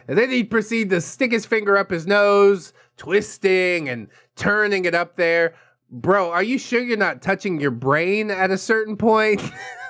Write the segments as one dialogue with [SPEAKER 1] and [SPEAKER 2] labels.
[SPEAKER 1] And then he'd proceed to stick his finger up his nose, twisting and turning it up there. Bro, are you sure you're not touching your brain at a certain point?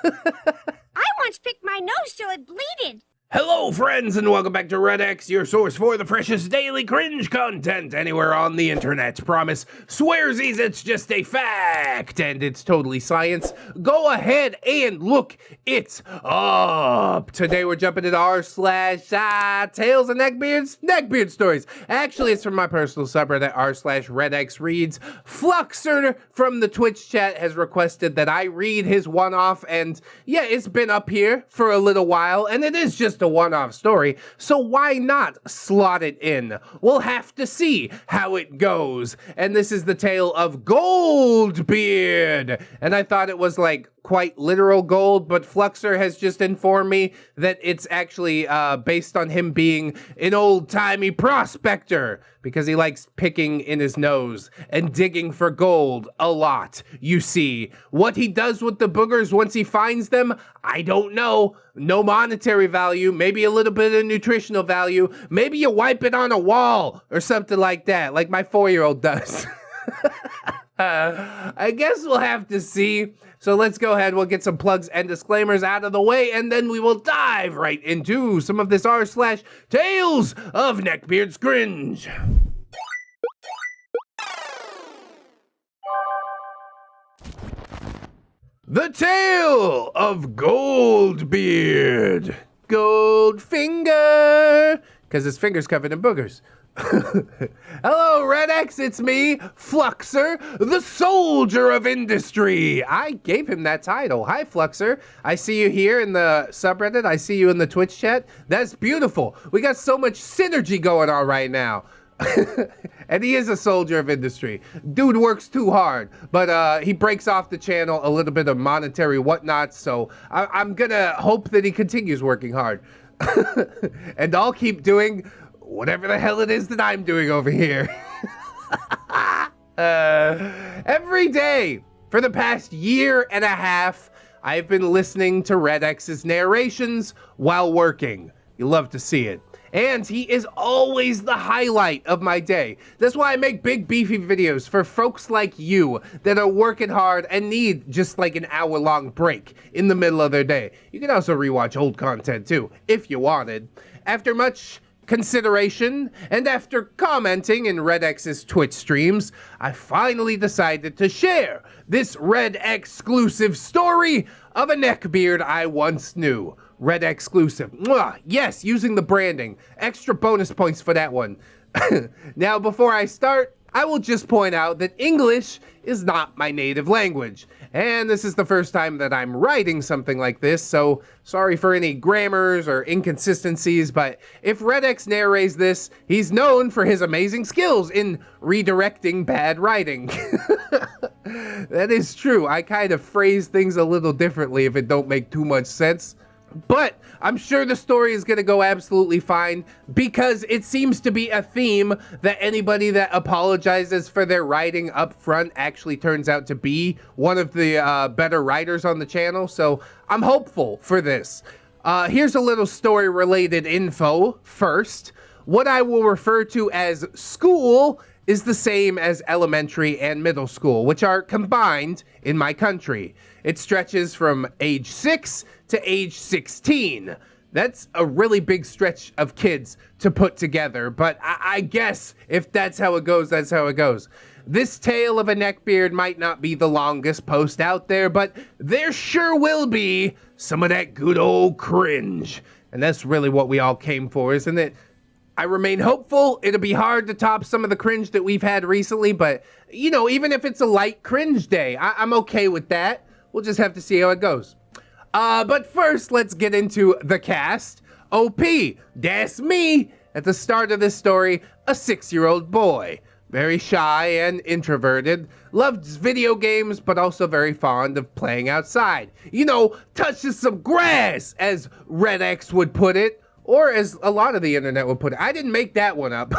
[SPEAKER 2] I once picked my nose till it bleeded.
[SPEAKER 1] Hello, friends, and welcome back to ReddX, your source for the freshest daily cringe content anywhere on the internet. Promise, swearsies, it's just a fact, and it's totally science. Go ahead and look it up. Today we're jumping into r/Tales of Neckbeards, Neckbeard Stories. Actually, it's from my personal subreddit, r/ReddX reads. Fluxer from the Twitch chat has requested that I read his one-off, and yeah, it's been up here for a little while, and it is just a one-off story, so why not slot it in? We'll have to see how it goes. And this is the tale of Goldbeard. And I thought it was like quite literal gold, but Fluxer has just informed me that it's actually based on him being an old-timey prospector because he likes picking in his nose and digging for gold a lot, you see. What he does with the boogers once he finds them, I don't know. No monetary value, maybe a little bit of nutritional value. Maybe you wipe it on a wall or something like that, like my 4-year-old does. I guess we'll have to see. So let's go ahead, we'll get some plugs and disclaimers out of the way, and then we will dive right into some of this r/Tales of Neckbeard's cringe. The Tale of Goldbeard. Goldfinger, because his finger's covered in boogers. Hello, ReddX, it's me, Fluxer, the soldier of industry. I gave him that title. Hi, Fluxer. I see you here in the subreddit. I see you in the Twitch chat. That's beautiful. We got so much synergy going on right now. And he is a soldier of industry. Dude works too hard, but he breaks off the channel a little bit of monetary whatnot, so I'm gonna hope that he continues working hard. And I'll keep doing whatever the hell it is that I'm doing over here. Every day for the past year and a half, I've been listening to ReddX's narrations while working. You love to see it. And he is always the highlight of my day. That's why I make big beefy videos for folks like you that are working hard and need just like an hour-long break in the middle of their day. You can also rewatch old content too, if you wanted. After much consideration, and after commenting in ReddX's Twitch streams, I finally decided to share this Red exclusive story of a neckbeard I once knew. Red exclusive. Mwah! Yes, using the branding. Extra bonus points for that one. Now, before I start, I will just point out that English is not my native language, and this is the first time that I'm writing something like this, so sorry for any grammars or inconsistencies, but if ReddX narrates this, he's known for his amazing skills in redirecting bad writing. That is true. I kind of phrase things a little differently if it don't make too much sense. But I'm sure the story is going to go absolutely fine because it seems to be a theme that anybody that apologizes for their writing up front actually turns out to be one of the better writers on the channel. So I'm hopeful for this. Here's a little story related info first. What I will refer to as school is the same as elementary and middle school, which are combined in my country. It stretches from age 6 to age 16. That's a really big stretch of kids to put together, but I guess if that's how it goes, that's how it goes. This tale of a neckbeard might not be the longest post out there, but there sure will be some of that good old cringe. And that's really what we all came for, isn't it? I remain hopeful. It'll be hard to top some of the cringe that we've had recently, but, you know, even if it's a light cringe day, I'm okay with that. We'll just have to see how it goes. But first, let's get into the cast. OP, that's me. At the start of this story, a 6-year-old boy. Very shy and introverted. Loves video games, but also very fond of playing outside. You know, touches some grass, as ReddX would put it. Or as a lot of the internet would put it. I didn't make that one up.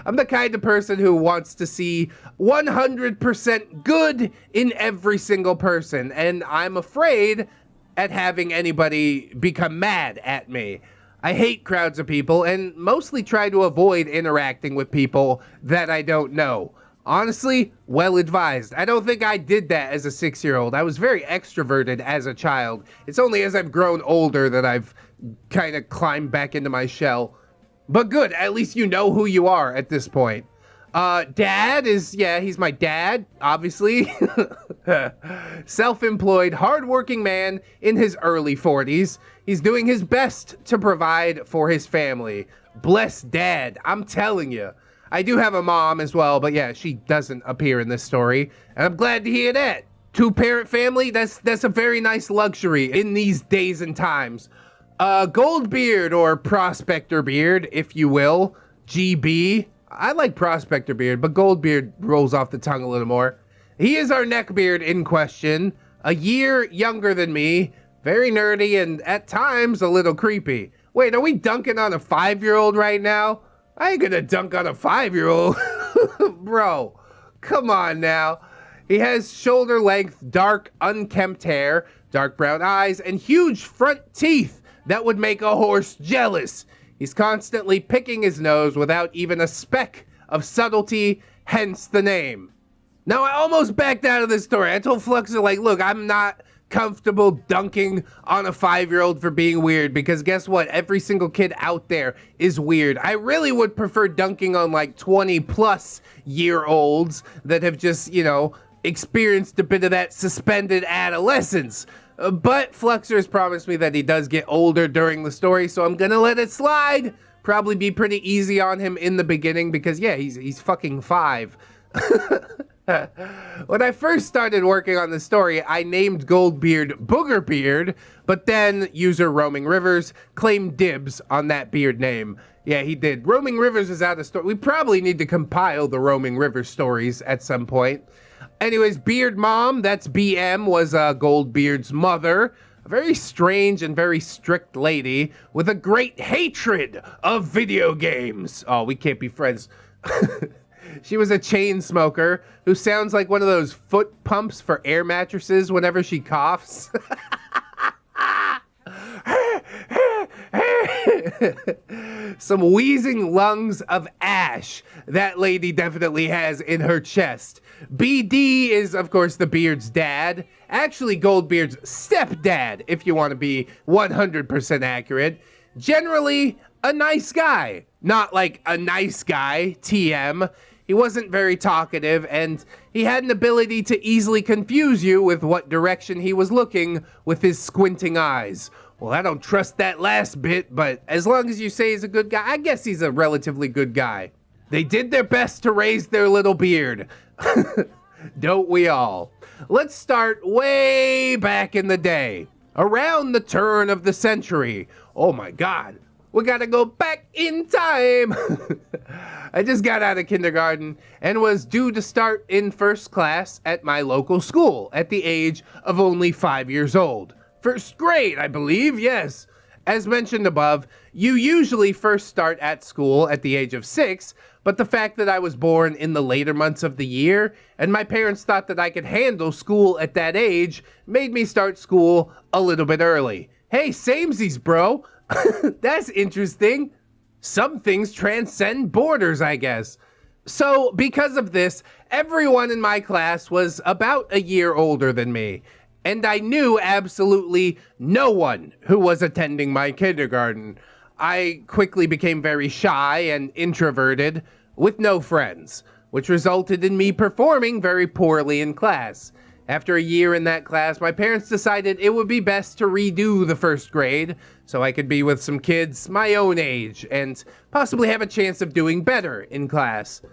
[SPEAKER 1] I'm the kind of person who wants to see 100% good in every single person. And I'm afraid at having anybody become mad at me. I hate crowds of people and mostly try to avoid interacting with people that I don't know. Honestly, well advised. I don't think I did that as a 6-year-old. I was very extroverted as a child. It's only as I've grown older that I've kind of climbed back into my shell. But good, at least you know who you are at this point. Dad is, yeah, he's my dad, obviously. Self-employed, hardworking man in his early 40s. He's doing his best to provide for his family. Bless Dad, I'm telling you. I do have a mom as well, but yeah, she doesn't appear in this story. And I'm glad to hear that. Two-parent family, that's a very nice luxury in these days and times. Goldbeard, or Prospector Beard, if you will. GB. I like Prospector Beard, but Goldbeard rolls off the tongue a little more. He is our neckbeard in question. A year younger than me. Very nerdy and at times a little creepy. Wait, are we dunking on a 5-year-old right now? I ain't gonna dunk on a 5-year-old. Bro, come on now. He has shoulder-length, dark, unkempt hair, dark brown eyes, and huge front teeth that would make a horse jealous. He's constantly picking his nose without even a speck of subtlety, hence the name. Now, I almost backed out of this story. I told Fluxer, like, look, I'm not comfortable dunking on a 5-year-old for being weird, because guess what? Every single kid out there is weird. I really would prefer dunking on like 20+ year olds that have just, you know, experienced a bit of that suspended adolescence. But Fluxer has promised me that he does get older during the story, so I'm gonna let it slide. Probably be pretty easy on him in the beginning because, yeah, he's fucking 5. When I first started working on the story, I named Goldbeard Booger Beard, but then user Roaming Rivers claimed dibs on that beard name. Yeah, he did. Roaming Rivers is out of story. We probably need to compile the Roaming Rivers stories at some point. Anyways, Beard Mom, that's BM, was Goldbeard's mother. A very strange and very strict lady with a great hatred of video games. Oh, we can't be friends. She was a chain smoker who sounds like one of those foot pumps for air mattresses whenever she coughs. Some wheezing lungs of ash that lady definitely has in her chest. BD is, of course, the Beard's dad. Actually, Goldbeard's stepdad, if you want to be 100% accurate. Generally, a nice guy. Not like a nice guy, TM. He wasn't very talkative, and he had an ability to easily confuse you with what direction he was looking with his squinting eyes. Well, I don't trust that last bit, but as long as you say he's a good guy, I guess he's a relatively good guy. They did their best to raise their little beard. Don't we all? Let's start way back in the day. Around the turn of the century. Oh my God. We gotta go back in time. I just got out of kindergarten and was due to start in first class at my local school at the age of only 5 years old. First grade, I believe, yes. As mentioned above, you usually first start at school at the age of 6, but the fact that I was born in the later months of the year and my parents thought that I could handle school at that age made me start school a little bit early. Hey, samesies, bro. That's interesting. Some things transcend borders, I guess. So, because of this, everyone in my class was about a year older than me, and I knew absolutely no one who was attending my kindergarten. I quickly became very shy and introverted, with no friends, which resulted in me performing very poorly in class. After a year in that class, my parents decided it would be best to redo the first grade so I could be with some kids my own age and possibly have a chance of doing better in class.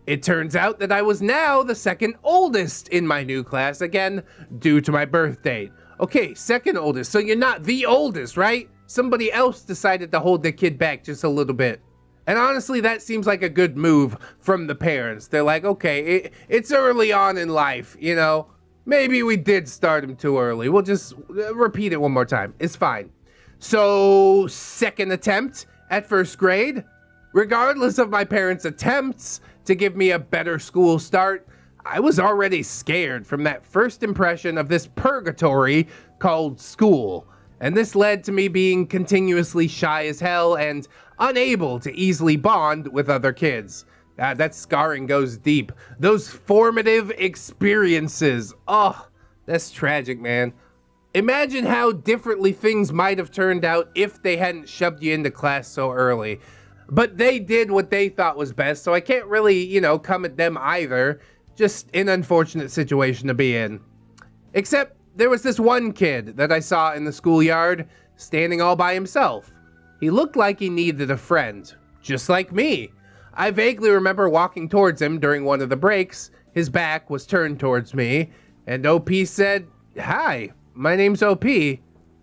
[SPEAKER 1] It turns out that I was now the second oldest in my new class, again, due to my birth date. Okay, second oldest, so you're not the oldest, right? Somebody else decided to hold their kid back just a little bit. And honestly, that seems like a good move from the parents. They're like, okay, it's early on in life, you know? Maybe we did start him too early. We'll just repeat it one more time. It's fine. So, second attempt at first grade. Regardless of my parents' attempts to give me a better school start, I was already scared from that first impression of this purgatory called school. and this led to me being continuously shy as hell and unable to easily bond with other kids. That scarring goes deep. Those formative experiences. Oh, that's tragic, man. Imagine how differently things might have turned out if they hadn't shoved you into class so early. But they did what they thought was best, so I can't really, come at them either. Just an unfortunate situation to be in. Except there was this one kid that I saw in the schoolyard, standing all by himself. He looked like he needed a friend, just like me. I vaguely remember walking towards him during one of the breaks. His back was turned towards me, and OP said, "Hi, my name's OP.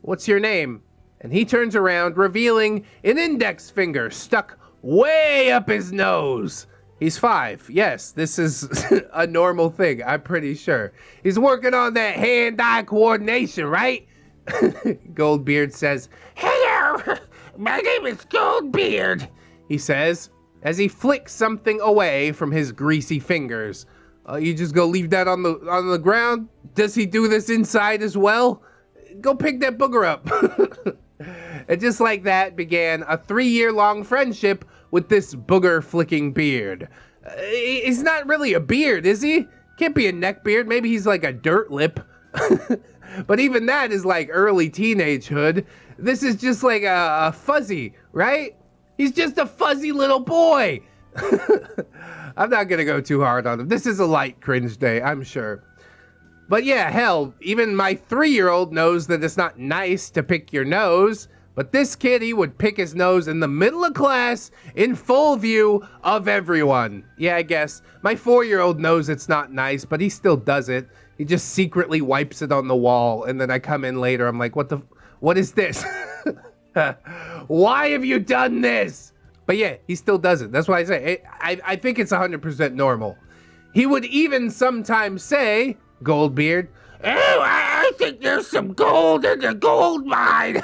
[SPEAKER 1] What's your name?" And he turns around, revealing an index finger stuck way up his nose. He's 5. Yes, this is a normal thing, I'm pretty sure. He's working on that hand-eye coordination, right? Goldbeard says, "Hello, my name is Goldbeard," he says, as he flicks something away from his greasy fingers. You just go leave that on the ground? Does he do this inside as well? Go pick that booger up. And just like that began a 3-year-long friendship with this booger-flicking beard. He's not really a beard, is he? Can't be a neck beard. Maybe he's like a dirt lip. But even that is like early teenagehood. This is just like a fuzzy, right? He's just a fuzzy little boy. I'm not gonna go too hard on him. This is a light cringe day, I'm sure. But yeah, hell, even my 3-year-old knows that it's not nice to pick your nose. But this kid, he would pick his nose in the middle of class in full view of everyone. Yeah, I guess. My 4-year-old knows it's not nice, but he still does it. He just secretly wipes it on the wall, and then I come in later, I'm like, what is this? Why have you done this? But yeah, he still does it. That's why I say, I think it's 100% normal. He would even sometimes say, Goldbeard, "Oh, I think there's some gold in the gold mine."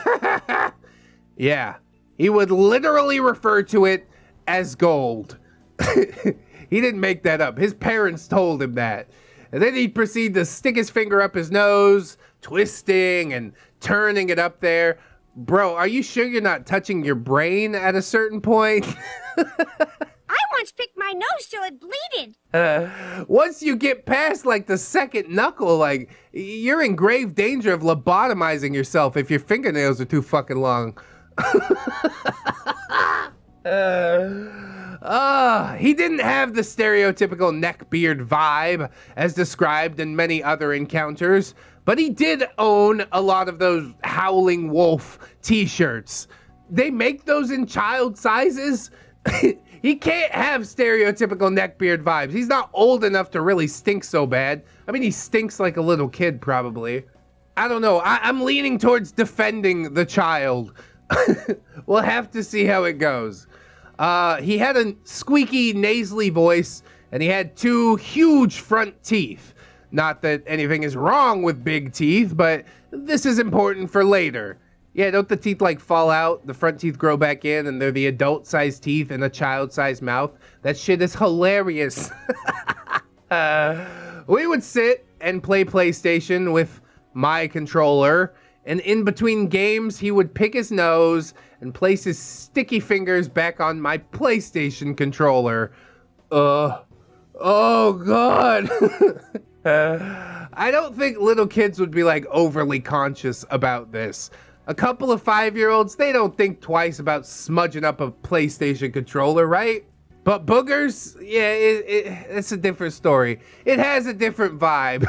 [SPEAKER 1] Yeah, he would literally refer to it as gold. He didn't make that up. His parents told him that. And then he'd proceed to stick his finger up his nose, twisting and turning it up there. Bro, are you sure you're not touching your brain at a certain point?
[SPEAKER 2] I once picked my nose till it bleeded.
[SPEAKER 1] Once you get past like the second knuckle, like you're in grave danger of lobotomizing yourself if your fingernails are too fucking long. He didn't have the stereotypical neckbeard vibe as described in many other encounters, but he did own a lot of those Howling Wolf t-shirts. They make those in child sizes. He can't have stereotypical neckbeard vibes. He's not old enough to really stink so bad. I mean, he stinks like a little kid, probably. I don't know. I'm leaning towards defending the child. We'll have to see how it goes. He had a squeaky, nasally voice, and he had 2 huge front teeth. Not that anything is wrong with big teeth, but this is important for later. Yeah, don't the teeth like fall out? The front teeth grow back in and they're the adult-sized teeth in a child-sized mouth. That shit is hilarious. We would sit and play PlayStation with my controller, and in between games, he would pick his nose and place his sticky fingers back on my PlayStation controller. Oh God. I don't think little kids would be like overly conscious about this. A couple of 5-year-olds, they don't think twice about smudging up a PlayStation controller, right? But boogers, yeah, it's a different story. It has a different vibe.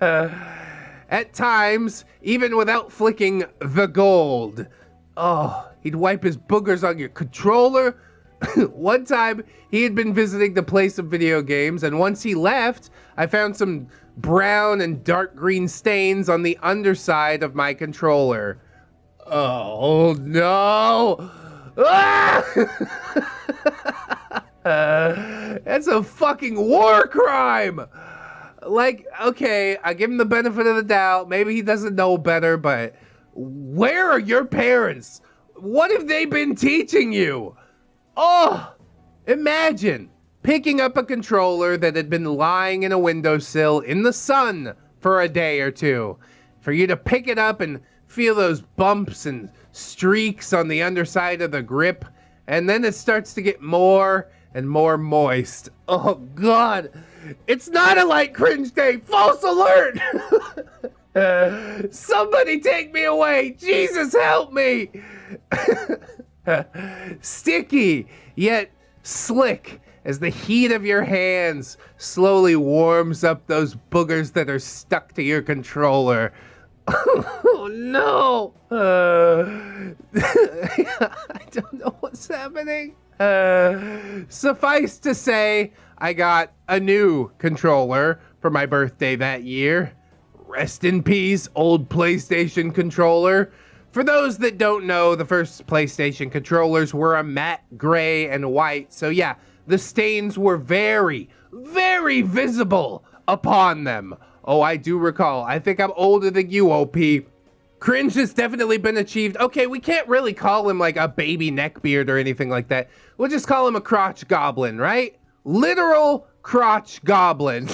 [SPEAKER 1] At times, even without flicking the gold. Oh, he'd wipe his boogers on your controller. One time, he had been visiting to play some video games, and once he left, I found some brown and dark green stains on the underside of my controller. Oh no! Ah! That's a fucking war crime! Like, okay, I give him the benefit of the doubt. Maybe he doesn't know better, but where are your parents? What have they been teaching you? Oh, imagine picking up a controller that had been lying in a windowsill in the sun for a day or two. For you to pick it up and feel those bumps and streaks on the underside of the grip, and then it starts to get more and more moist. Oh God, it's not a light cringe day. False alert! Somebody take me away. Jesus help me. Sticky, yet slick as the heat of your hands slowly warms up those boogers that are stuck to your controller. Oh no! I don't know what's happening. Suffice to say, I got a new controller for my birthday that year. Rest in peace, old PlayStation controller. For those that don't know, the first PlayStation controllers were a matte gray and white. So yeah, the stains were very, very visible upon them. Oh, I do recall. I think I'm older than you, OP. Cringe has definitely been achieved. Okay, we can't really call him like a baby neckbeard or anything like that. We'll just call him a crotch goblin, right? Literal crotch goblin.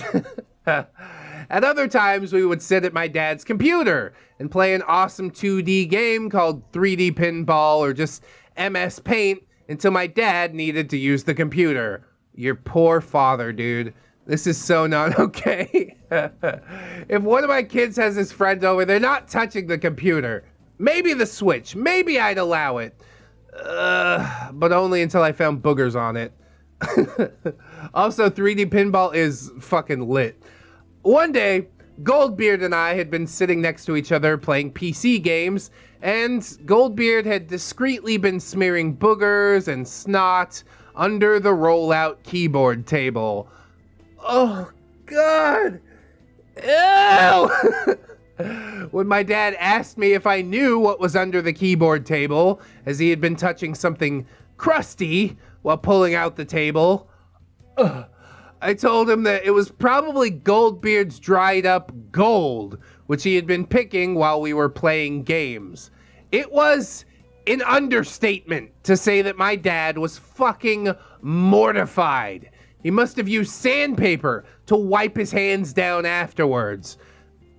[SPEAKER 1] At other times, we would sit at my dad's computer and play an awesome 2D game called 3D Pinball or just MS Paint until my dad needed to use the computer. Your poor father, dude. This is so not okay. If one of my kids has his friend over, they're not touching the computer. Maybe the Switch. Maybe I'd allow it. But only until I found boogers on it. Also, 3D Pinball is fucking lit. One day, Goldbeard and I had been sitting next to each other playing PC games, and Goldbeard had discreetly been smearing boogers and snot under the rollout keyboard table. Oh, God! Ew! When my dad asked me if I knew what was under the keyboard table, as he had been touching something crusty while pulling out the table, I told him that it was probably Goldbeard's dried up gold, which he had been picking while we were playing games. It was an understatement to say that my dad was fucking mortified. He must have used sandpaper to wipe his hands down afterwards.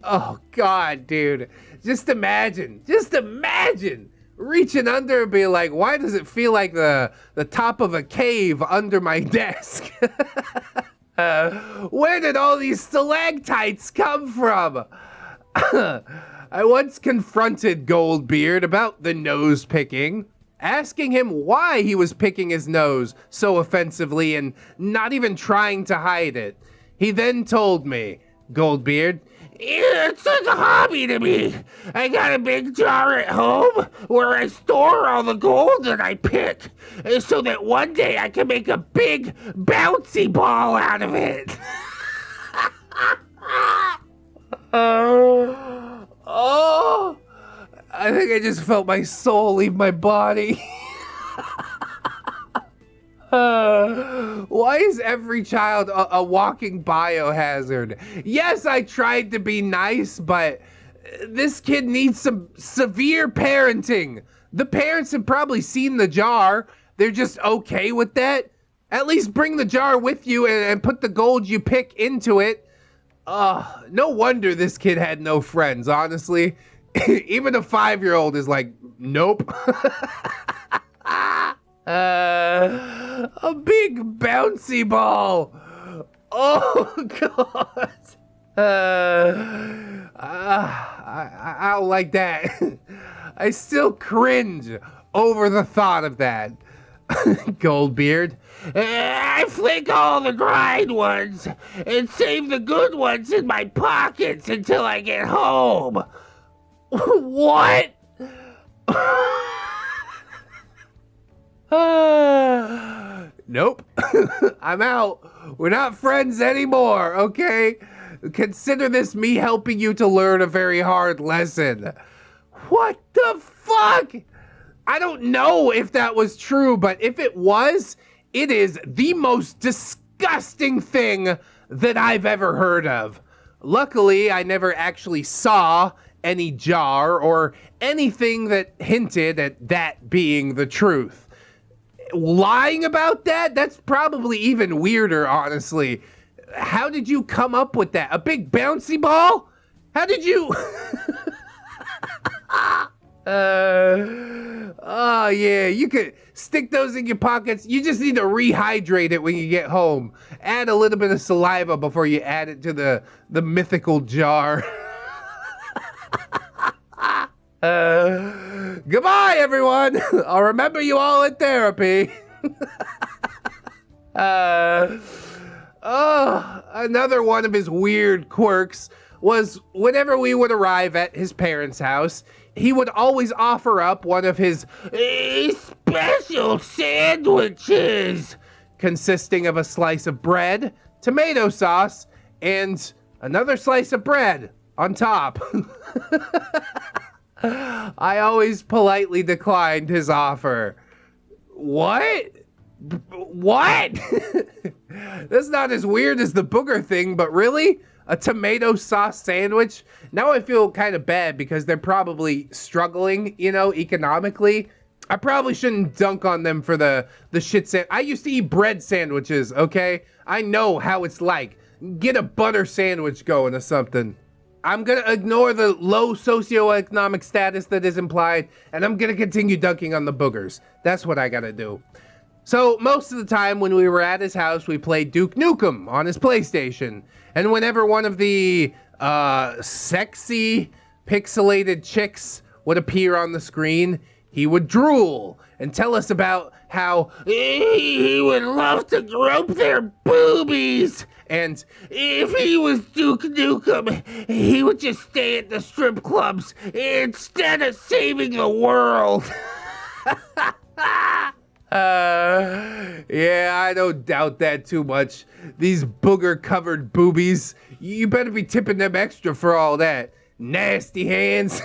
[SPEAKER 1] Oh God, dude. Just imagine reaching under and being like, why does it feel like the top of a cave under my desk? Where did all these stalactites come from? I once confronted Goldbeard about the nose picking, asking him why he was picking his nose so offensively and not even trying to hide it. He then told me, Goldbeard, it's a hobby to me. I got a big jar at home where I store all the gold that I pick so that one day I can make a big bouncy ball out of it. Oh, I think I just felt my soul leave my body. Why is every child a walking biohazard? Yes, I tried to be nice, but this kid needs some severe parenting. The parents have probably seen the jar. They're just okay with that. At least bring the jar with you and put the gold you pick into it. No wonder this kid had no friends, honestly. Even a 5-year-old is like, nope. A big bouncy ball. Oh, God. I don't like that. I still cringe over the thought of that. Goldbeard. I flick all the grind ones and save the good ones in my pockets until I get home. What? Nope. I'm out. We're not friends anymore, okay? Consider this me helping you to learn a very hard lesson. What the fuck? I don't know if that was true, but if it was, it is the most disgusting thing that I've ever heard of. Luckily, I never actually saw any jar or anything that hinted at that being the truth. Lying about that? That's probably even weirder, honestly. How did you come up with that? A big bouncy ball? How did you... Oh yeah, you could stick those in your pockets. You just need to rehydrate it when you get home. Add a little bit of saliva before you add it to the mythical jar. Goodbye, everyone. I'll remember you all in therapy. Another one of his weird quirks was whenever we would arrive at his parents' house, he would always offer up one of his special sandwiches, consisting of a slice of bread, tomato sauce, and another slice of bread on top. I always politely declined his offer. What? What? That's not as weird as the booger thing, but really? A tomato sauce sandwich? Now I feel kind of bad because they're probably struggling, you know, economically. I probably shouldn't dunk on them for the shit I used to eat bread sandwiches, okay? I know how it's like. Get a butter sandwich going or something. I'm gonna ignore the low socioeconomic status that is implied, and I'm gonna continue dunking on the boogers. That's what I gotta do. So most of the time when we were at his house, we played Duke Nukem on his PlayStation. And whenever one of the sexy pixelated chicks would appear on the screen, he would drool and tell us about how he would love to grope their boobies. And if he was Duke Nukem, he would just stay at the strip clubs instead of saving the world. Yeah, I don't doubt that too much. These booger-covered boobies, you better be tipping them extra for all that. Nasty hands.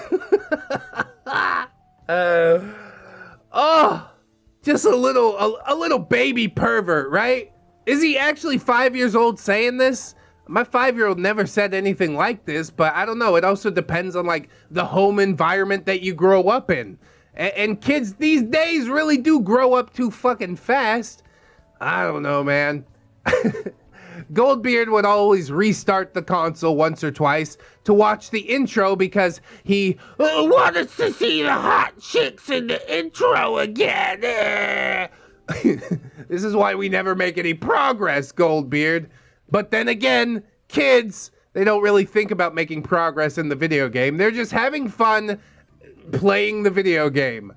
[SPEAKER 1] Just a little baby pervert, right? Is he actually 5 years old saying this? My 5-year-old never said anything like this, but I don't know. It also depends on like the home environment that you grow up in. And kids these days really do grow up too fucking fast. I don't know, man. Goldbeard would always restart the console once or twice to watch the intro because he wanted to see the hot chicks in the intro again. This is why we never make any progress, Goldbeard. But then again, kids, they don't really think about making progress in the video game. They're just having fun playing the video game,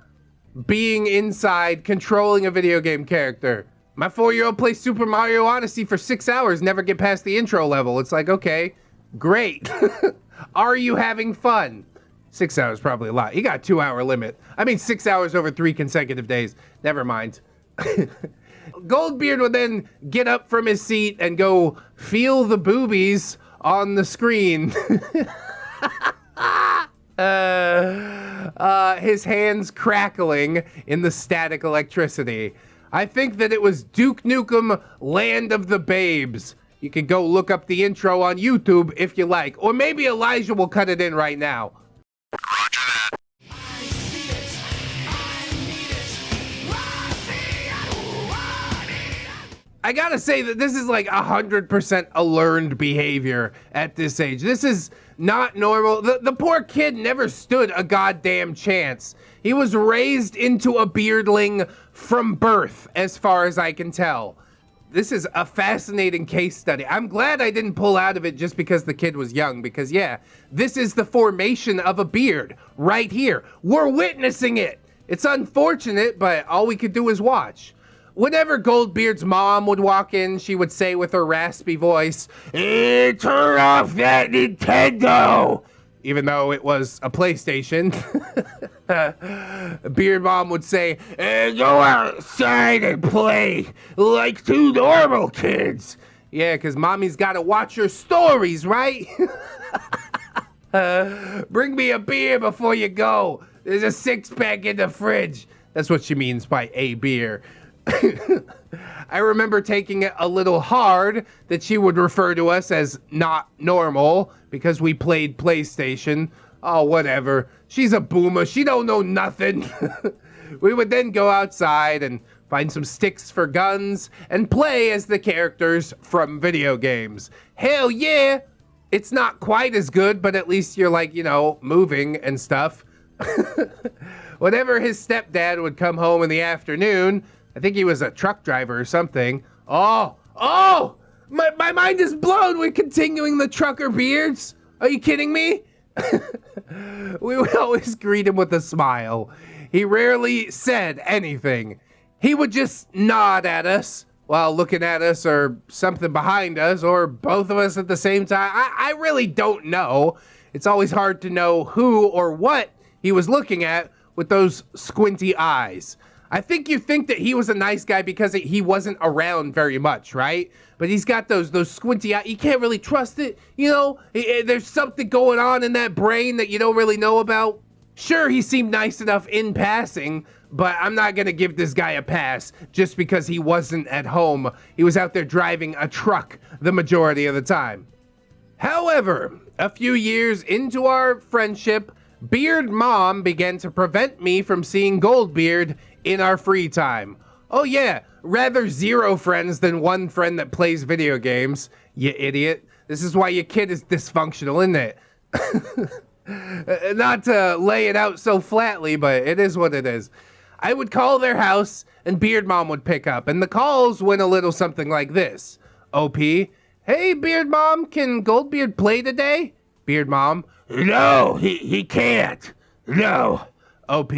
[SPEAKER 1] being inside, controlling a video game character. My 4-year-old plays Super Mario Odyssey for 6 hours, never get past the intro level. It's like, okay, great. Are you having fun? 6 hours, probably a lot. He got a 2-hour limit. I mean, 6 hours over 3 consecutive days. Never mind. Goldbeard would then get up from his seat and go feel the boobies on the screen. His hands crackling in the static electricity. I think that it was Duke Nukem Land of the Babes. You can go look up the intro on YouTube if you like. Or maybe Elijah will cut it in right now. I gotta say that this is like 100% a learned behavior at this age. This is not normal. The poor kid never stood a goddamn chance. He was raised into a beardling from birth, as far as I can tell. This is a fascinating case study. I'm glad I didn't pull out of it just because the kid was young, because yeah, this is the formation of a beard right here. We're witnessing it. It's unfortunate, but all we could do is watch. Whenever Goldbeard's mom would walk in, she would say with her raspy voice, "Turn off that Nintendo!" Even though it was a PlayStation. Beard Mom would say, "Go outside and play like two normal kids." Yeah, because mommy's got to watch her stories, right? Bring me a beer before you go. There's a 6-pack in the fridge. That's what she means by a beer. I remember taking it a little hard that she would refer to us as not normal because we played PlayStation. Oh, whatever. She's a boomer. She don't know nothing. We would then go outside and find some sticks for guns and play as the characters from video games. Hell yeah! It's not quite as good, but at least you're like, you know, moving and stuff. Whenever his stepdad would come home in the afternoon, I think he was a truck driver or something. Oh, my mind is blown with continuing the trucker beards. Are you kidding me? We would always greet him with a smile. He rarely said anything. He would just nod at us while looking at us or something behind us or both of us at the same time. I really don't know. It's always hard to know who or what he was looking at with those squinty eyes. I think you think that he was a nice guy because he wasn't around very much, right? But he's got those squinty eyes. You can't really trust it, you know? There's something going on in that brain that you don't really know about. Sure, he seemed nice enough in passing, but I'm not gonna give this guy a pass just because he wasn't at home. He was out there driving a truck the majority of the time. However, a few years into our friendship, Beard Mom began to prevent me from seeing Goldbeard in our free time. Oh yeah, rather 0 friends than 1 friend that plays video games, you idiot. This is why your kid is dysfunctional, isn't it? Not to lay it out so flatly, but it is what it is. I would call their house and Beard Mom would pick up, and the calls went a little something like this. OP, hey Beard Mom, can Goldbeard play today? Beard Mom, no, he can't. No. OP,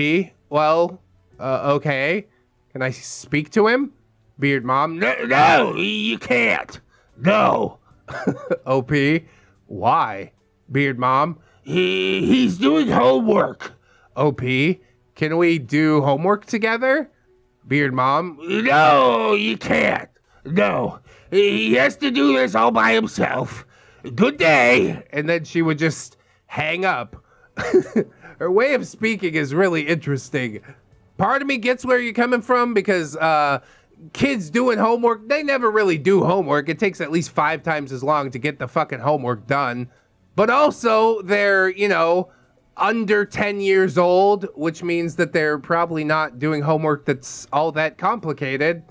[SPEAKER 1] well, okay. Can I speak to him? Beard Mom, no, you can't. No. OP, why? Beard Mom, he's doing homework. OP, can we do homework together? Beard Mom, no, you can't. No, he has to do this all by himself. Good day. And then she would just hang up. Her way of speaking is really interesting. Part of me gets where you're coming from because kids doing homework, they never really do homework. It takes at least 5 times as long to get the fucking homework done. But also, they're, you know, under 10 years old, which means that they're probably not doing homework that's all that complicated.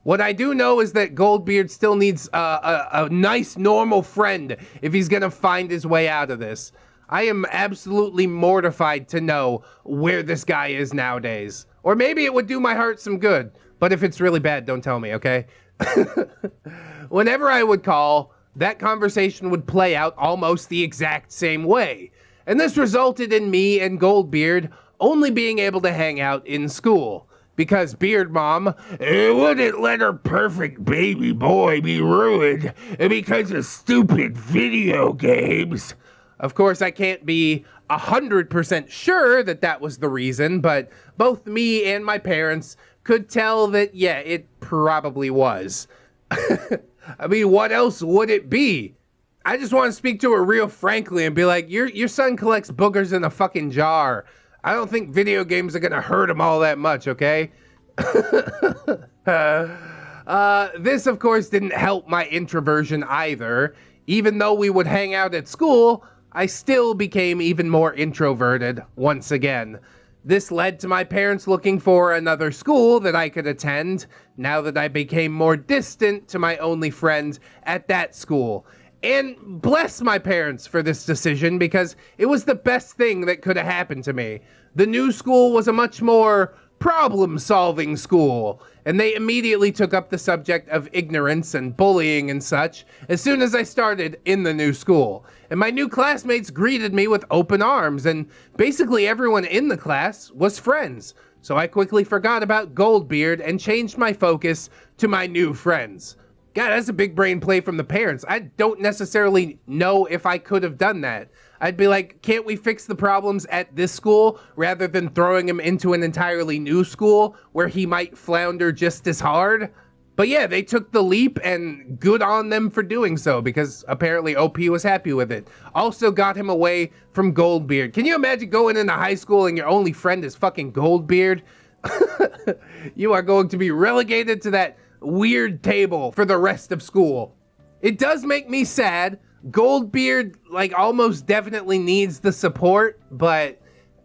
[SPEAKER 1] What I do know is that Goldbeard still needs a nice, normal friend if he's gonna find his way out of this. I am absolutely mortified to know where this guy is nowadays. Or maybe it would do my heart some good. But if it's really bad, don't tell me, okay? Whenever I would call, that conversation would play out almost the exact same way. And this resulted in me and Goldbeard only being able to hang out in school. Because Beard Mom wouldn't let her perfect baby boy be ruined because of stupid video games. Of course, I can't be 100% sure that that was the reason, but both me and my parents could tell that, yeah, it probably was. I mean, what else would it be? I just want to speak to her real frankly and be like, your son collects boogers in a fucking jar. I don't think video games are gonna hurt him all that much, okay? This, of course, didn't help my introversion either. Even though we would hang out at school, I still became even more introverted once again. This led to my parents looking for another school that I could attend now that I became more distant to my only friend at that school. And bless my parents for this decision because it was the best thing that could have happened to me. The new school was a much more problem-solving school, and they immediately took up the subject of ignorance and bullying and such as soon as I started in the new school. And my new classmates greeted me with open arms, and basically everyone in the class was friends. So I quickly forgot about Goldbeard and changed my focus to my new friends. God, that's a big brain play from the parents. I don't necessarily know if I could have done that. I'd be like, can't we fix the problems at this school rather than throwing him into an entirely new school where he might flounder just as hard? But yeah, they took the leap and good on them for doing so because apparently OP was happy with it. Also got him away from Goldbeard. Can you imagine going into high school and your only friend is fucking Goldbeard? You are going to be relegated to that weird table for the rest of school. It does make me sad. Goldbeard, like, almost definitely needs the support, but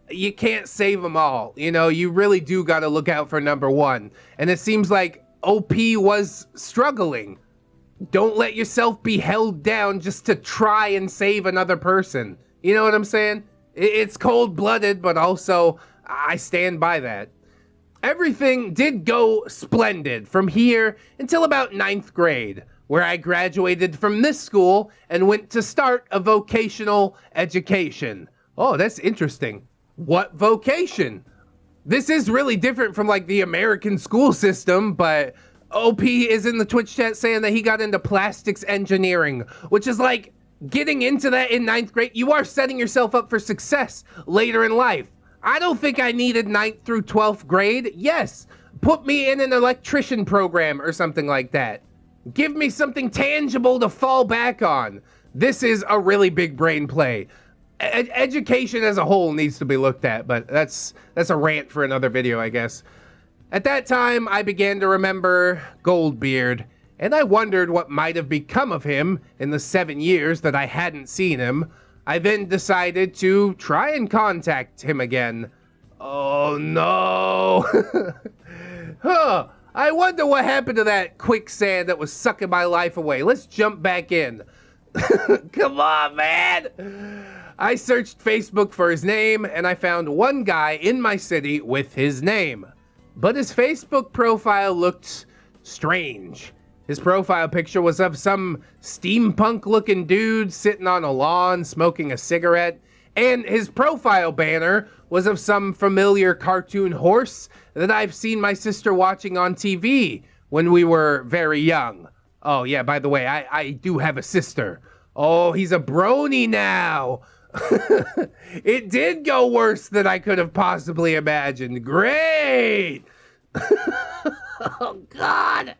[SPEAKER 1] you can't save them all. You know, you really do got to look out for number one. And it seems like OP was struggling. Don't let yourself be held down just to try and save another person. You know what I'm saying? It's cold-blooded, but also I stand by that. Everything did go splendid from here until about 9th grade, where I graduated from this school and went to start a vocational education. Oh, that's interesting. What vocation? This is really different from like the American school system, but OP is in the Twitch chat saying that he got into plastics engineering, which is like getting into that in 9th grade. You are setting yourself up for success later in life. I don't think I needed 9th through 12th grade. Yes, put me in an electrician program or something like that. Give me something tangible to fall back on. This is a really big brain play. Education as a whole needs to be looked at, but that's a rant for another video, I guess. At that time, I began to remember Goldbeard, and I wondered what might have become of him in the 7 years that I hadn't seen him. I then decided to try and contact him again. Oh no! Huh, I wonder what happened to that quicksand that was sucking my life away. Let's jump back in. Come on, man! I searched Facebook for his name, and I found one guy in my city with his name. But his Facebook profile looked strange. His profile picture was of some steampunk-looking dude sitting on a lawn smoking a cigarette, and his profile banner was of some familiar cartoon horse that I've seen my sister watching on TV when we were very young. Oh yeah, by the way, I do have a sister. Oh, he's a brony now. It did go worse than I could have possibly imagined. Great! Oh, God!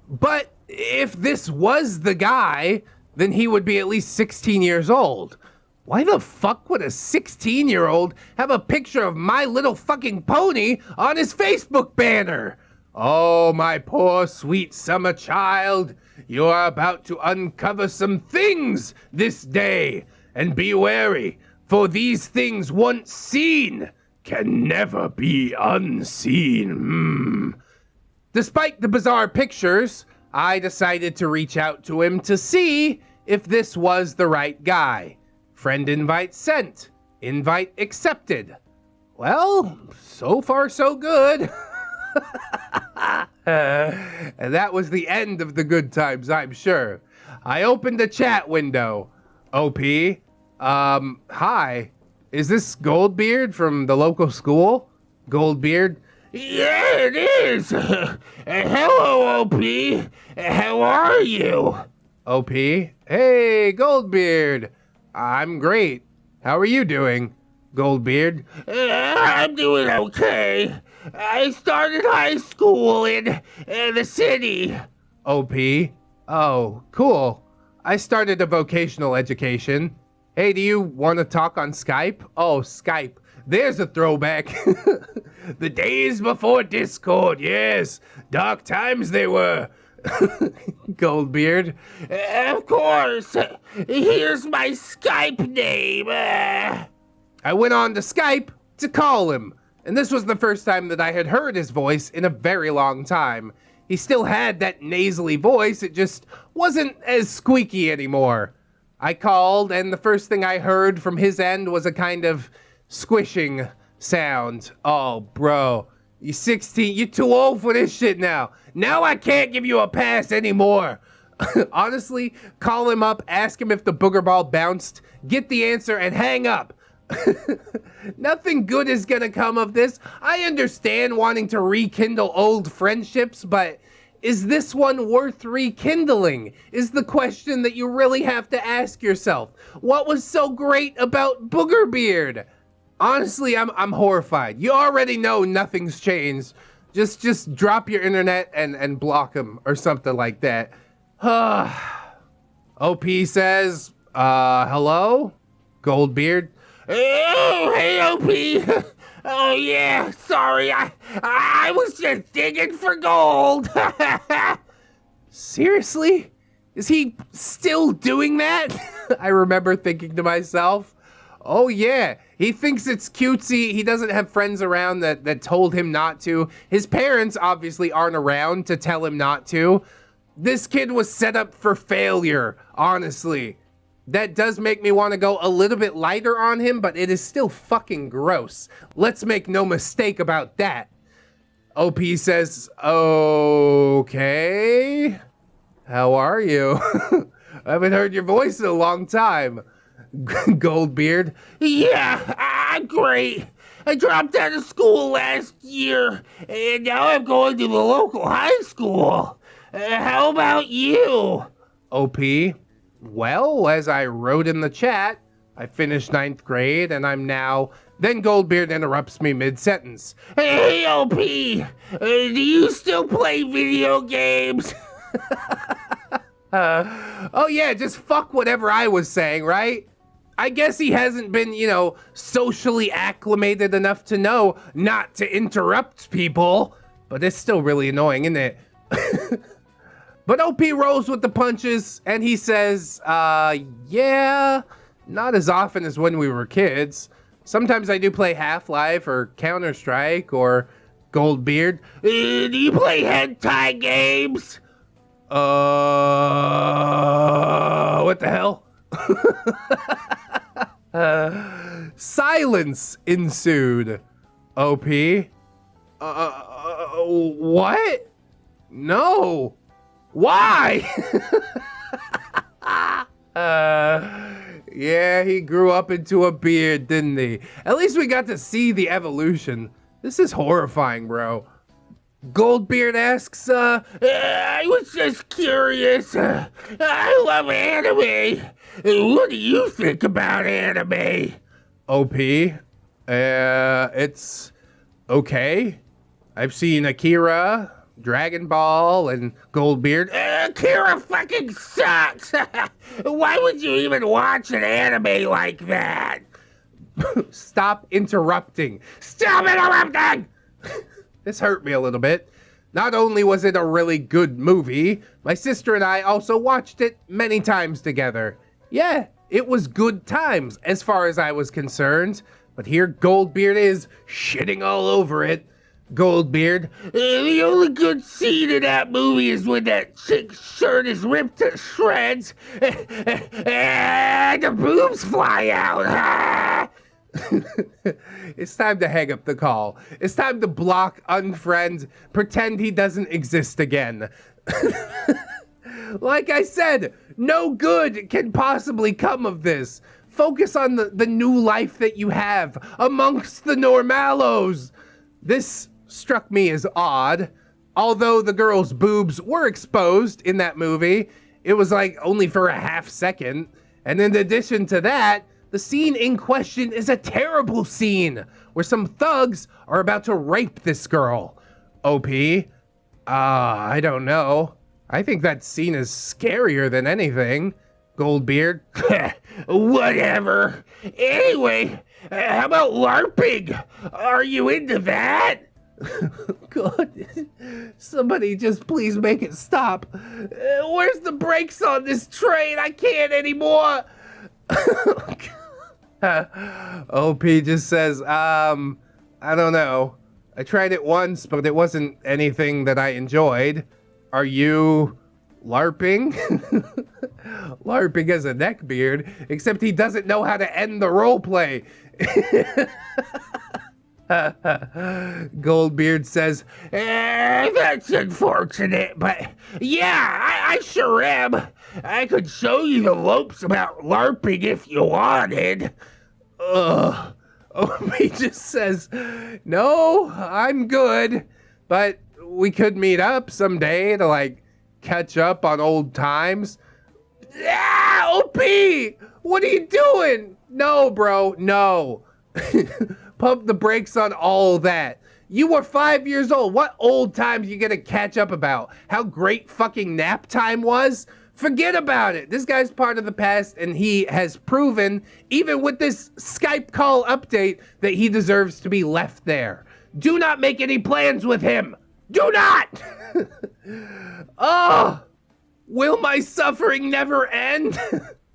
[SPEAKER 1] But if this was the guy, then he would be at least 16 years old. Why the fuck would a 16-year-old have a picture of My Little Fucking Pony on his Facebook banner? Oh, my poor sweet summer child, you are about to uncover some things this day, and be wary, for these things once seen can never be unseen. Despite the bizarre pictures, I decided to reach out to him to see if this was the right guy. Friend invite sent. Invite accepted. Well, so far so good. And that was the end of the good times, I'm sure. I opened the chat window. OP, hi. Is this Goldbeard from the local school? Goldbeard? Yeah, it is. Hello, OP. How are you? OP? Hey, Goldbeard. I'm great. How are you doing, Goldbeard? I'm doing okay. I started high school in the city. OP? Oh, cool. I started a vocational education. Hey, do you want to talk on Skype? Oh, Skype. There's a throwback. The days before Discord, yes. Dark times they were. Goldbeard. Of course. Here's my Skype name. I went on to Skype to call him. And this was the first time that I had heard his voice in a very long time. He still had that nasally voice, it just wasn't as squeaky anymore. I called, and the first thing I heard from his end was a kind of squishing sound. Oh, bro, you're 16, you're too old for this shit now. Now I can't give you a pass anymore. Honestly, call him up, ask him if the booger ball bounced, get the answer, and hang up. Nothing good is gonna come of this. I understand wanting to rekindle old friendships, but is this one worth rekindling? Is the question that you really have to ask yourself. What was so great about Boogerbeard? Honestly, I'm horrified. You already know nothing's changed. Just drop your internet and block him or something like that. OP says, hello? Goldbeard? Oh, hey, OP. Oh, yeah, sorry, I was just digging for gold. Seriously? Is he still doing that? I remember thinking to myself, oh, yeah, he thinks it's cutesy. He doesn't have friends around that told him not to. His parents obviously aren't around to tell him not to. This kid was set up for failure, honestly. That does make me want to go a little bit lighter on him, but it is still fucking gross. Let's make no mistake about that. OP says, okay. How are you? I haven't heard your voice in a long time. Goldbeard. Yeah, I'm great. I dropped out of school last year, and now I'm going to the local high school. How about you? OP. Well, as I wrote in the chat, I finished 9th grade, and I'm now... Then Goldbeard interrupts me mid-sentence. Hey, OP, do you still play video games? Oh yeah, just fuck whatever I was saying, right? I guess he hasn't been, socially acclimated enough to know not to interrupt people, but it's still really annoying, isn't it? But OP rolls with the punches, and he says, yeah, not as often as when we were kids. Sometimes I do play Half-Life or Counter-Strike or Goldbeard. Do you play hentai games? What the hell? Silence ensued. OP? What? No. Why? Yeah, he grew up into a beard, didn't he? At least we got to see the evolution. This is horrifying, bro. Goldbeard asks, I was just curious. I love anime. What do you think about anime? OP, it's okay. I've seen Akira, Dragon Ball, and Goldbeard. Akira fucking sucks! Why would you even watch an anime like that? Stop interrupting. Stop interrupting! This hurt me a little bit. Not only was it a really good movie, my sister and I also watched it many times together. Yeah, it was good times as far as I was concerned, but here Goldbeard is shitting all over it. Goldbeard, the only good scene in that movie is when that chick's shirt is ripped to shreds and the boobs fly out. It's time to hang up the call. It's time to block, unfriend, pretend he doesn't exist again. Like I said, no good can possibly come of this. Focus on the new life that you have amongst the normalos. This struck me as odd. Although the girl's boobs were exposed in that movie, it was like only for a half second. And in addition to that, the scene in question is a terrible scene where some thugs are about to rape this girl. OP? I don't know. I think that scene is scarier than anything. Goldbeard? Whatever. Anyway, how about LARPing? Are you into that? God, somebody just please make it stop. Where's the brakes on this train? I can't anymore. OP just says, I don't know. I tried it once, but it wasn't anything that I enjoyed. Are you LARPing? LARPing as a neckbeard, except he doesn't know how to end the roleplay. Goldbeard says, that's unfortunate, but yeah, I sure am. I could show you the ropes about LARPing if you wanted. He just says, no, I'm good, but we could meet up someday to catch up on old times. Ah, OP, what are you doing? No, bro, no. Pump the brakes on all that. You were 5 years old. What old times you gonna catch up about? How great fucking nap time was? Forget about it. This guy's part of the past, and he has proven, even with this Skype call update, that he deserves to be left there. Do not make any plans with him. Do not! Oh, will my suffering never end?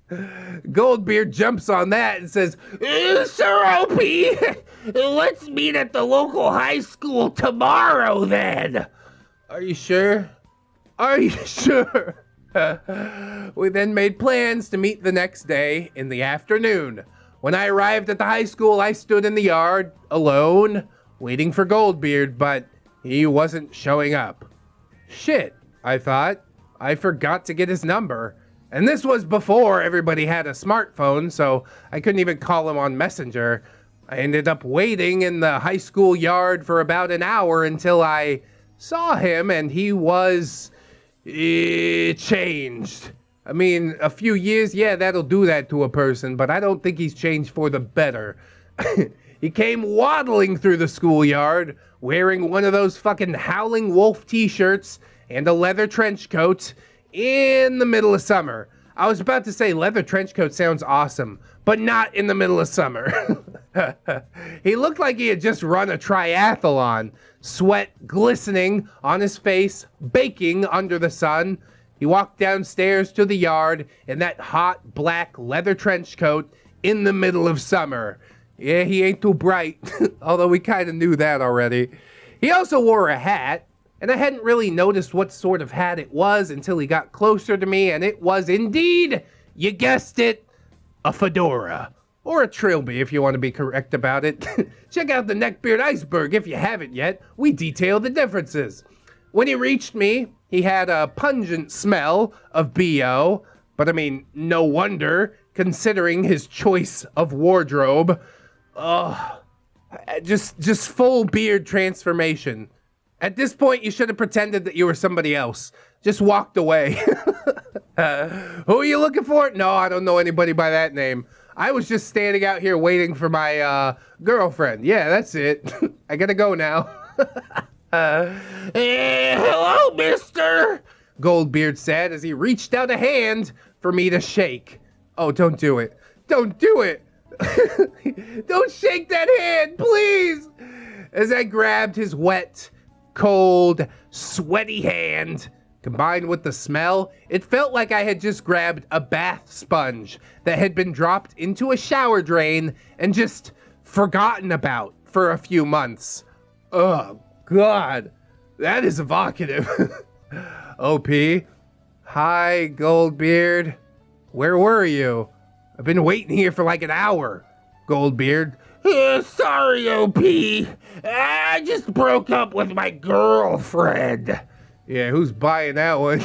[SPEAKER 1] Goldbeard jumps on that and says, Sir OP, let's meet at the local high school tomorrow then. Are you sure? Are you sure? We then made plans to meet the next day in the afternoon. When I arrived at the high school, I stood in the yard, alone, waiting for Goldbeard, but he wasn't showing up. Shit, I thought. I forgot to get his number. And this was before everybody had a smartphone, so I couldn't even call him on Messenger. I ended up waiting in the high school yard for about an hour until I saw him, and he was changed. I mean, a few years, yeah, that'll do that to a person, but I don't think he's changed for the better. He came waddling through the schoolyard, wearing one of those fucking Howling Wolf t-shirts and a leather trench coat in the middle of summer. I was about to say leather trench coat sounds awesome, but not in the middle of summer. He looked like he had just run a triathlon, sweat glistening on his face, baking under the sun. He walked downstairs to the yard in that hot black leather trench coat in the middle of summer. Yeah, he ain't too bright, although we kind of knew that already. He also wore a hat, and I hadn't really noticed what sort of hat it was until he got closer to me, and it was indeed, you guessed it, a fedora. Or a trilby, if you want to be correct about it. Check out the Neckbeard iceberg if you haven't yet. We detail the differences. When he reached me, he had a pungent smell of BO, but I mean, no wonder, considering his choice of wardrobe. Just full beard transformation. At this point, you should have pretended that you were somebody else. Just walked away. Who are you looking for? No, I don't know anybody by that name. I was just standing out here waiting for my girlfriend. Yeah, that's it. I gotta go now. Hello, mister, Goldbeard said as he reached out a hand for me to shake. Oh, don't do it. Don't do it. Don't shake that hand, please. As I grabbed his wet, cold, sweaty hand, combined with the smell, it felt like I had just grabbed a bath sponge that had been dropped into a shower drain and just forgotten about for a few months. Oh, God. That is evocative. OP. Hi, Goldbeard. Where were you? I've been waiting here for like an hour. Goldbeard. Sorry, OP. I just broke up with my girlfriend. Yeah, who's buying that one?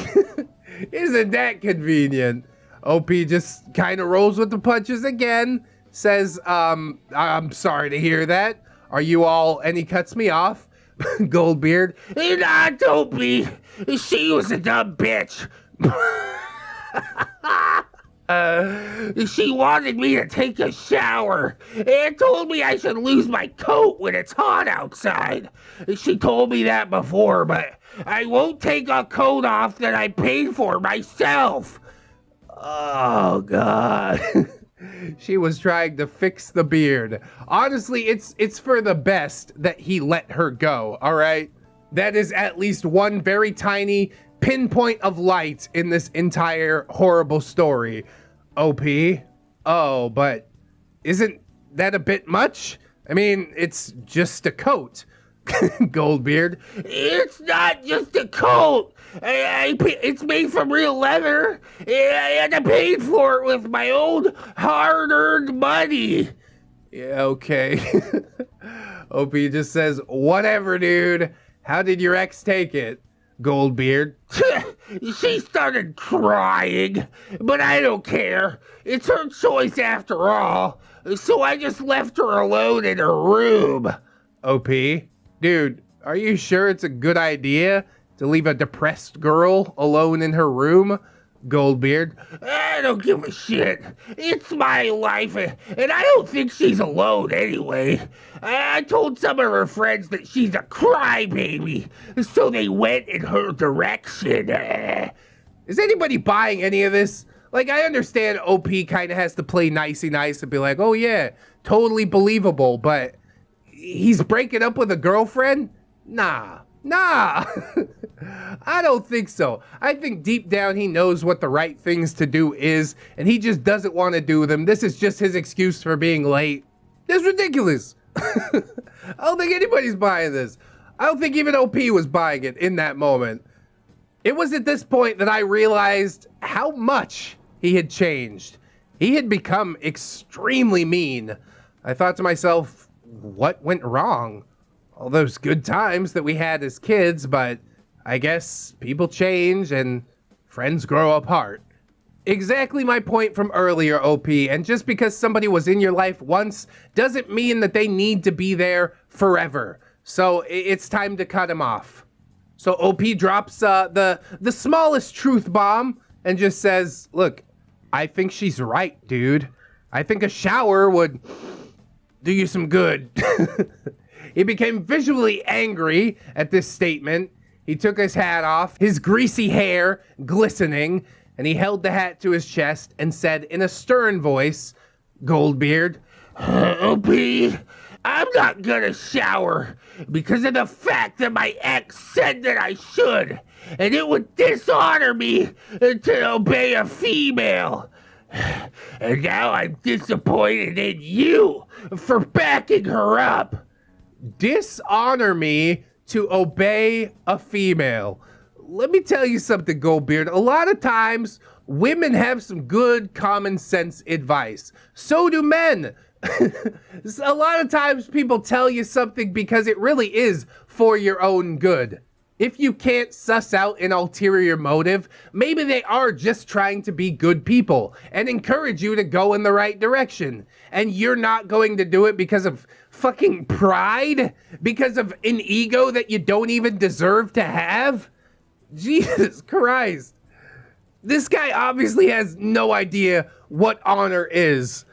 [SPEAKER 1] Isn't that convenient? OP just kind of rolls with the punches again. Says, I'm sorry to hear that. Are you all... And he cuts me off. Goldbeard. Nah, don't be. She was a dumb bitch. She wanted me to take a shower and told me I should lose my coat when it's hot outside. She told me that before, but I won't take a coat off that I paid for myself. Oh, God. She was trying to fix the beard. Honestly, it's for the best that he let her go, all right? That is at least one very tiny pinpoint of light in this entire horrible story. OP? Oh, but isn't that a bit much? I mean, it's just a coat. Goldbeard. It's not just a coat. It's made from real leather, and I paid for it with my own hard-earned money. Yeah, okay. OP just says, whatever, dude. How did your ex take it? Goldbeard. She started crying, but I don't care. It's her choice after all, so I just left her alone in her room. OP? Dude, are you sure it's a good idea to leave a depressed girl alone in her room? Goldbeard. I don't give a shit. It's my life, and I don't think she's alone anyway. I told some of her friends that she's a crybaby, so they went in her direction. Is anybody buying any of this? Like, I understand OP kind of has to play nicey nice and be like, oh yeah, totally believable, but he's breaking up with a girlfriend? Nah. I don't think so. I think deep down he knows what the right things to do is, and he just doesn't want to do them. This is just his excuse for being late. This is ridiculous. I don't think anybody's buying this. I don't think even OP was buying it in that moment. It was at this point that I realized how much he had changed. He had become extremely mean. I thought to myself, what went wrong? All those good times that we had as kids, but I guess people change and friends grow apart. Exactly my point from earlier, OP, and just because somebody was in your life once doesn't mean that they need to be there forever. So it's time to cut him off. So OP drops the smallest truth bomb and just says, look, I think she's right, dude. I think a shower would do you some good. He became visually angry at this statement. He took his hat off, his greasy hair glistening, and he held the hat to his chest and said in a stern voice, Goldbeard, OP, I'm not gonna shower because of the fact that my ex said that I should, and it would dishonor me to obey a female. And now I'm disappointed in you for backing her up. Dishonor me to obey a female. Let me tell you something, Goldbeard. A lot of times, women have some good common sense advice. So do men. A lot of times people tell you something because it really is for your own good. If you can't suss out an ulterior motive, maybe they are just trying to be good people and encourage you to go in the right direction. And you're not going to do it because of fucking pride? Because of an ego that you don't even deserve to have? Jesus Christ. This guy obviously has no idea what honor is.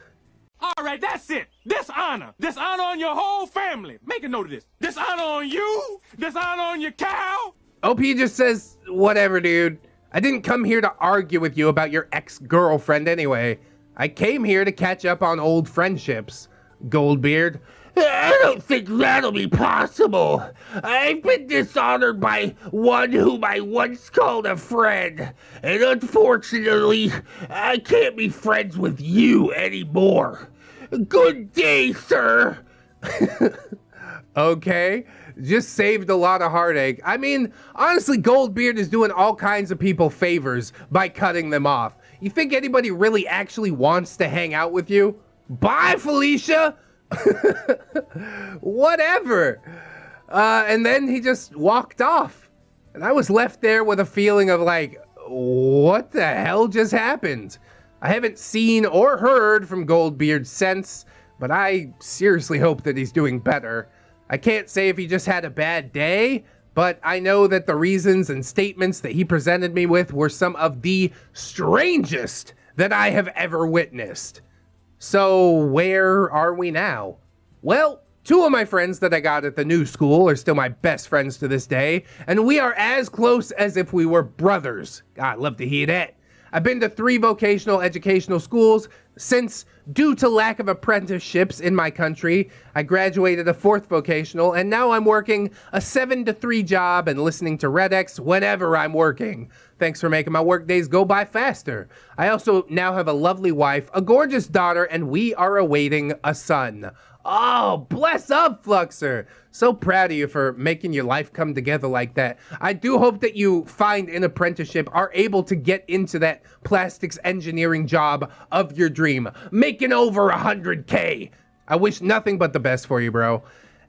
[SPEAKER 3] All right, that's it. Dishonor. Dishonor on your whole family. Make a note of this. Dishonor on you. Dishonor on your cow.
[SPEAKER 1] OP just says, whatever, dude. I didn't come here to argue with you about your ex-girlfriend anyway. I came here to catch up on old friendships. Goldbeard. I don't think that'll be possible. I've been dishonored by one whom I once called a friend. And unfortunately, I can't be friends with you anymore. Good day, sir. Okay, just saved a lot of heartache. I mean, honestly, Goldbeard is doing all kinds of people favors by cutting them off. You think anybody really actually wants to hang out with you? Bye, Felicia. Whatever. And then he just walked off. And I was left there with a feeling of like, what the hell just happened? I haven't seen or heard from Goldbeard since, but I seriously hope that he's doing better. I can't say if he just had a bad day, but I know that the reasons and statements that he presented me with were some of the strangest that I have ever witnessed. So where are we now? Well, two of my friends that I got at the new school are still my best friends to this day, and we are as close as if we were brothers. God, I'd love to hear that. I've been to 3 vocational educational schools since, due to lack of apprenticeships in my country, I graduated a 4th vocational, and now I'm working a 7 to 3 job and listening to ReddX whenever I'm working. Thanks for making my work days go by faster. I also now have a lovely wife, a gorgeous daughter, and we are awaiting a son. Oh, bless up, Fluxer. So proud of you for making your life come together like that. I do hope that you find an apprenticeship, are able to get into that plastics engineering job of your dream, making over 100K. I wish nothing but the best for you, bro.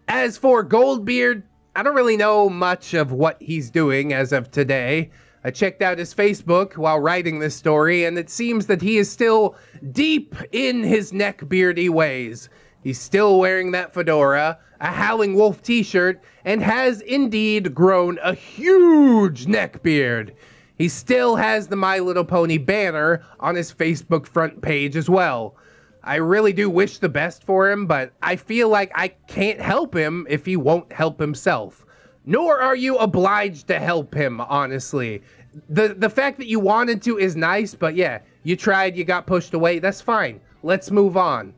[SPEAKER 1] As for Goldbeard, I don't really know much of what he's doing as of today. I checked out his Facebook while writing this story, and it seems that he is still deep in his neckbeardy ways. He's still wearing that fedora, a Howling Wolf t-shirt, and has indeed grown a huge neckbeard. He still has the My Little Pony banner on his Facebook front page as well. I really do wish the best for him, but I feel like I can't help him if he won't help himself. Nor are you obliged to help him, honestly. The fact that you wanted to is nice, but yeah, you tried, you got pushed away, that's fine. Let's move on.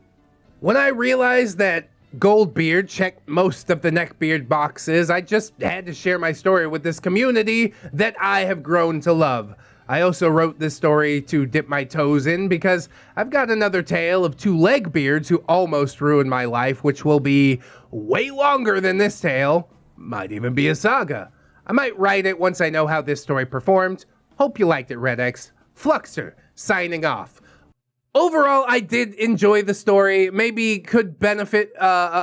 [SPEAKER 1] When I realized that Goldbeard checked most of the neckbeard boxes, I just had to share my story with this community that I have grown to love. I also wrote this story to dip my toes in because I've got another tale of 2 legbeards who almost ruined my life, which will be way longer than this tale. Might even be a saga. I might write it once I know how this story performed. Hope you liked it, ReddX. Fluxer, signing off. Overall, I did enjoy the story. Maybe could benefit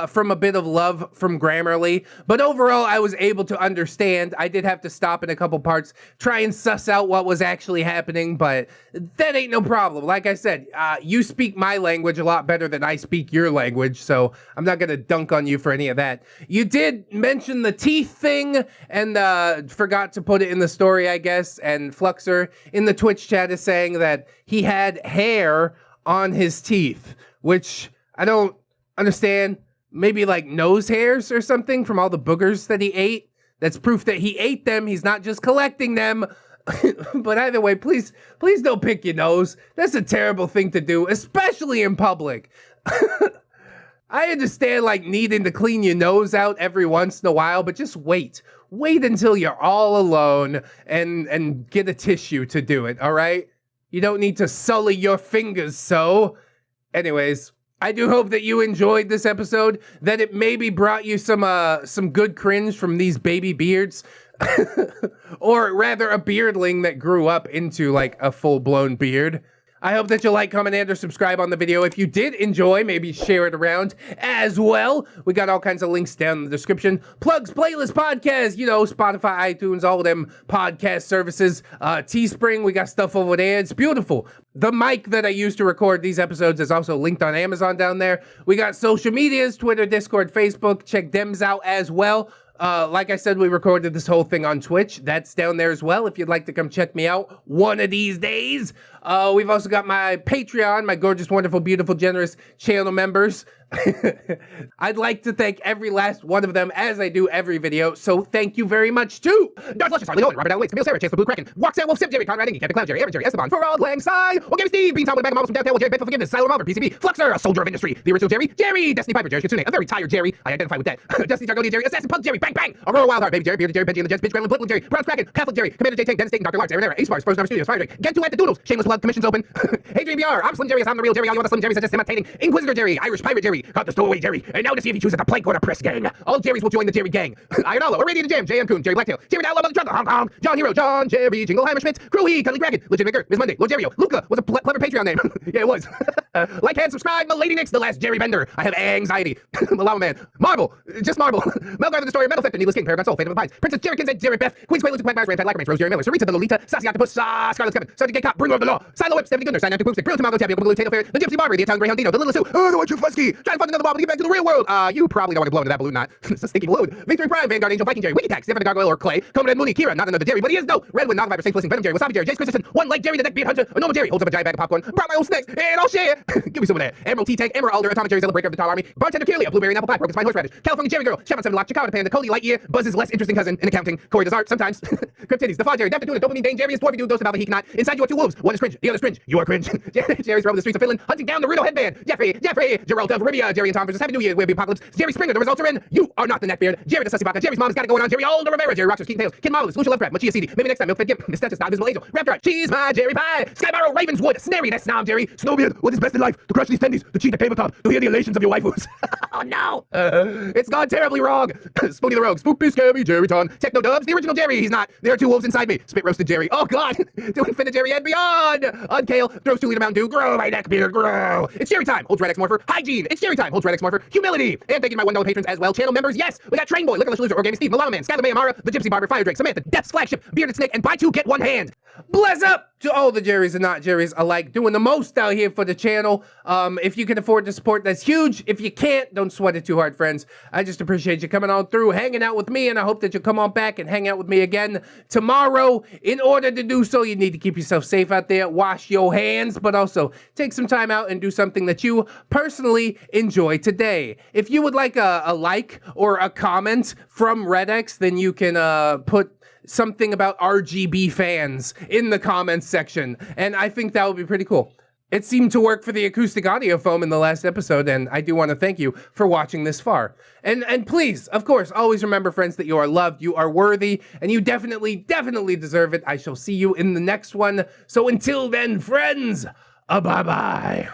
[SPEAKER 1] from a bit of love from Grammarly, but overall, I was able to understand. I did have to stop in a couple parts, try and suss out what was actually happening, but that ain't no problem. Like I said, you speak my language a lot better than I speak your language, so I'm not gonna dunk on you for any of that. You did mention the teeth thing, and forgot to put it in the story, I guess, and Fluxer in the Twitch chat is saying that he had hair on his teeth, which I don't understand. Maybe like nose hairs or something from all the boogers that he ate. That's proof that he ate them. He's not just collecting them. But either way, please don't pick your nose. That's a terrible thing to do, especially in public. I understand like needing to clean your nose out every once in a while, but just wait. Wait until you're all alone and get a tissue to do it, all right? You don't need to sully your fingers, so. Anyways, I do hope that you enjoyed this episode, that it maybe brought you some good cringe from these baby beards. Or rather, a beardling that grew up into like a full-blown beard. I hope that you'll like, comment, and or subscribe on the video. If you did enjoy, maybe share it around as well. We got all kinds of links down in the description. Plugs, playlist, podcast, you know, Spotify, iTunes, all of them podcast services. Teespring, we got stuff over there. It's beautiful. The mic that I use to record these episodes is also linked on Amazon down there. We got social medias, Twitter, Discord, Facebook. Check them out as well. Like I said, we recorded this whole thing on Twitch. That's down there as well if you'd like to come check me out one of these days. We've also got my Patreon, my gorgeous, wonderful, beautiful, generous channel members. I'd like to thank every last one of them as I do every video, so thank you very much to Darth Luscious, Harley Owen, Robert L. Waits, Camille Sarah, Chase Blue Kraken, Roxanne Wolf, Sip, Jerry, Conrad Engie, Captain Cloud, Jerry, Aaron, Jerry, Esteban, For All, Lang, Sai, Game Steve, Bean Tom with a bag of models from downtown, Jerry, Bed for Forgiveness, Silent Revolver, PCB, Fluxer, a soldier of industry, the original Jerry, Destiny Piper, Jerry Kitsune, a very tired Jerry, I identify with that, Destiny Jargonia, Jerry, Assassin Punk, Jerry, Bang Bang, Aurora Wildheart, Baby Jerry, Bearded Jerry, Benji and the Jets, Bitch Gremlin, Blittlin, Jerry, Brown's Kraken, Catholic Jerry, Commander J Tank, Dennis Dayton, Dr. Lars, Aaron Era, Ace Bars, Frozen Number Studios, Fire Drake, Get to at the Doodles, Shameless Plug, Commissions Open, Adrian BR, I'm Slim Jerry, I'm the real Jerry, all you want the Slim Jerry, suggest imitating, Inquisitor Jerry, Irish Pirate Jerry, Cut the Stowaway Jerry, and now to see if he chooses the plank or the press gang. All Jerrys will join the Jerry gang. Iron Hollow, Irradiated Jam, J.M. Coon, Jerry Blacktail, Jerry Dowlow, Mother Trucker, Hong Kong, John Hero, John Jerry, Jingleheimer Schmitz, Crewhee, Cuddly Dragon, Legit Maker, Miss Monday, Lord Jerryo, Luca was a clever Patreon name. Yeah, it was. Like and subscribe, Milady Nix, the last Jerry Bender. I have anxiety. Malama Man, Marble, just Marble, Melgar the Destroyer, Metal Fector, Needless King, Paragon Soul, Fate of the Pines, Princess Jerry Kins, Jerry Beth, Queen Squayless, Quack Myers, Rampant Lacrimate, Rose Jerry Miller, Sarita the Lolita, Sassy Octopus, Scarlet Kevin, Sergeant Gay Cop, Bringer of the Law, Silo Whip, Stephanie Goodner, Synaptic Poopstick, Brilliant Tomago, Tapio, Blue Tato Fair, the Gypsy Barber, the Italian Greyhound Dino, the Little Sue, the White Fusky, trying to find another bomb to get back to the real world. You probably don't want to blow into that balloon, not. It's a stinky balloon. Victory Prime, Vanguard Angel, Viking Jerry, Wiki Tax, Stefan the Gargoyle or Clay, Conan Mooney, Kira, not another Jerry, but he is no. Redwood, Nog Viper, Saint Felicing, Venom Jerry, Wasabi Jerry, Jace Christensen, One Leg Jerry, the Neckbeard Hunter, a normal Jerry, holds up a giant bag of popcorn, brought my own snacks, and I'll share. Give me some of that. Emerald T-Tank, Emerald Alder, Atomic Jerry, Zilla Breaker of the Tar Army, Bartender Kirlia, Blueberry and Apple Pie, Broken Spine Horseradish, California Jerry Girl, Chevron 7 Lock, Chicago Panda, Cody Lightyear, Buzz's less interesting cousin in accounting, Corey does art sometimes, Cryptides, the Far Jerry, Dapper Tuna, Dopamine Dane, Jerry is Dwarfy Dude, Dose of Alpha, he cannot, inside you are two wolves, one is cringe, the other is cringe, you are cringe. Jerry's roaming the streets of Finland, hunting down the Riddle headband, Jeffrey, Geralt of Rivia, Jerry and Tom versus Happy New Year, We'll be Apocalypse, Jerry Springer, the results are in, you are not the Neckbeard, Jerry the Sussy Baka, Jerry's mom's got it going on, Jerry Alder Rivera, Jerry Rockstars, Keaton Tails, Kid Marvelous, Lucia Lovecraft, Machia CD, maybe next time, Milk Fed Gimp, Miss Tetris, Not Invisible Angel, Raptor Art, Cheese, my Jerry Pie, Sky Barrow, Ravenswood, Snary, that's Snob Jerry, Snowbeard, what is best in life, to crush these tendies, to cheat at tabletop, to hear the elations of your waifus. Oh no! It's gone terribly wrong. Spoonie the Rogue, Spoopy Scabby, Jerry Ton, Techno Dubs, the original Jerry, he's not. There are two wolves inside me. Spit roasted Jerry. Oh god! To infinite Jerry and beyond! Unkale, throws 2 liter Mountain Dew, grow my neckbeard, grow! It's Jerry time, holds ReddX Morpher. Hygiene, it's Jerry time, holds ReddX Morpher. Humility! And thank you to my $1 patrons as well. Channel members, yes! We got Train Boy, Liquorless Loser, Organic Steve, Milano Man, Skylar May Amara, the Gypsy Barber, Fire Drake, Samantha, Death's Flagship, Bearded Snake, and buy 2, get 1 hand! Bless up to all the Jerrys and not Jerrys alike, doing the most out here for the channel. If you can afford to support, that's huge. If you can't, don't sweat it too hard, friends. I just appreciate you coming on through, hanging out with me, and I hope that you'll come on back and hang out with me again tomorrow. In order to do so, you need to keep yourself safe out there, wash your hands, but also take some time out and do something that you personally enjoy today. If you would like a like or a comment from ReddX, then you can put something about RGB fans in the comments section, and I think that would be pretty cool. It seemed to work for the acoustic audio foam in the last episode, and I do want to thank you for watching this far. And please, of course, always remember, friends, that you are loved, you are worthy, and you definitely deserve it. I shall see you in the next one. So until then, friends, bye-bye.